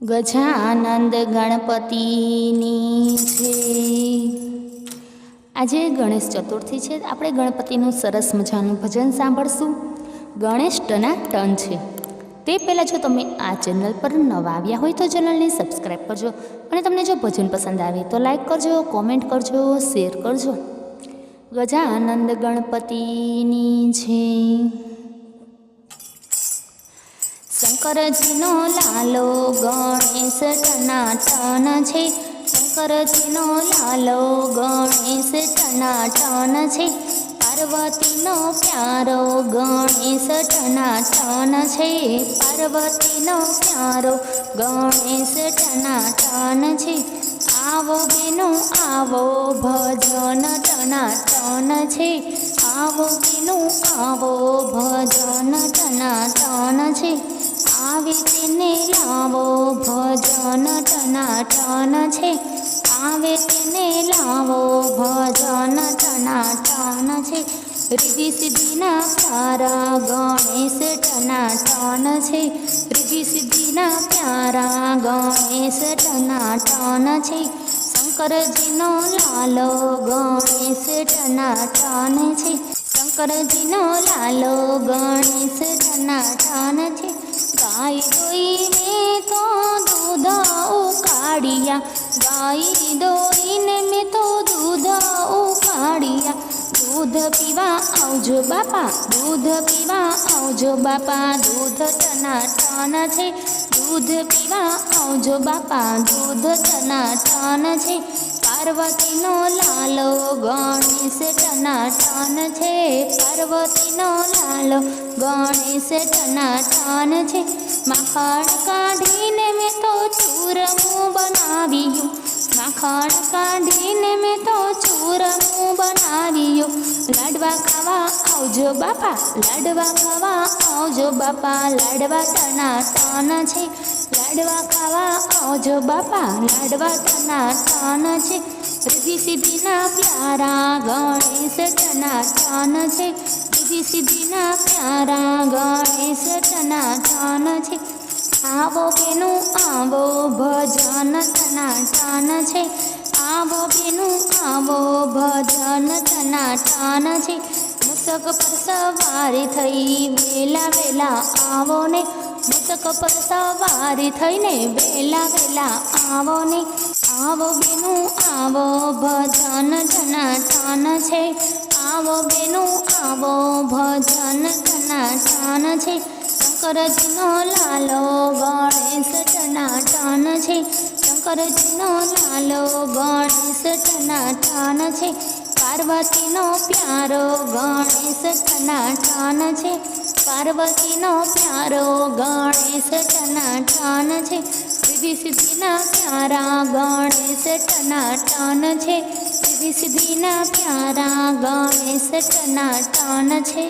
ગજાનંદ ગણપતિની છે। આજે ગણેશ ચતુર્થી છે। આપણે ગણપતિનું સરસ મજાનું ભજન સાંભળશું। ગણેશ ટનાટન છે। તે પહેલાં જો તમે આ ચેનલ પર નવા આવ્યા હોય તો ચેનલને સબસ્ક્રાઈબ કરજો અને તમને જો ભજન પસંદ આવે તો લાઈક કરજો, કોમેન્ટ કરજો, શેર કરજો। ગજાનંદ ગણપતિની છે। શંકરજીનો લાલો ગણેશ ટનાટન છે। શંકરજીનો લાલો ગણેશ ટનાટન છે। પાર્વતીનો પ્યારો ગણેશ ટનાટન છે। પાર્વતીનો પ્યારો ગણેશ ટનાટન છે। આવો બેનો આવો ભજન ટનાટન છે। આવો બેનો આવો ભજન ટનાટન છે। આવે તેને લાવો ભજન ટનાટન છે। આવે તેને લાવો ભજન ટનાટન છે। રિદ્ધિ સિદ્ધિના પ્યારા ગણેશ ટનાટન છે। રિદ્ધિ સિદ્ધિના પ્યારા ગણેશ ટનાટન છે। શંકરજીનો લાલો ગણેશ ટનાટન છે। શંકરજીનો લાલો ગણેશ ટનાટન છે। ગાય દોઈને તો દૂધ ઉકાળ્યા, ગાય દોઈને મેં તો દૂધ ઉકાળ્યા। દૂધ પીવા આવજો બાપા, દૂધ પીવા આવજો બાપા, દૂધ ટનાટન છે। દૂધ પીવા આવજો બાપા, દૂધ ટનાટન છે। પાર્વતીનો લાલો ગણેશ ટનાટન છે। પાર્વતીનો લાલો ગણેશ ટનાટન છે। માખણ કાઢીને મેં તો ચૂરમું બનાવ્યું, માખણ કાઢીને મેં તો ચૂરમું બનાવ્યું। લાડવા ખાવા આવજો બાપા, લાડવા ખાવા આવજો બાપા, લાડવા ટનાટન છે। લાડવા ખાવા આવજો બાપા, લાડવા ટનાટન છે। રિદ્ધિ સિદ્ધિના પ્યારા ગણેશ ટનાટન છે। રિદ્ધિ સિદ્ધિના પ્યારા ગણેશ ટનાટન છે। આવો બેનું આવો ભજન ટનાટન છે। આવો બેનું આવો ભજન ટનાટન છે। મસ્તક પર સવારી થઈ વેલા વેલા આવો ને, મસ્તક પર સવારી થઈને વેલા વેલા આવો ને। આવો બેનું આવો ભજન ટનાટન છે। આવો બેનું આવો ભજન ટનાટન છે। શંકરજીનો લાલો ગણેશ ટનાટન છે। શંકરજીનો લાલો ગણેશ ટનાટન છે। પાર્વતીનો પ્યારો ગણેશ ટનાટન છે। પાર્વતીનો પ્યારો ગણેશ ટનાટન છે। રિદ્ધિ સિદ્ધિના પ્યારા ગણેશ ટનાટન છે। રિદ્ધિ સિદ્ધિના પ્યારા ગણેશ ટનાટન છે।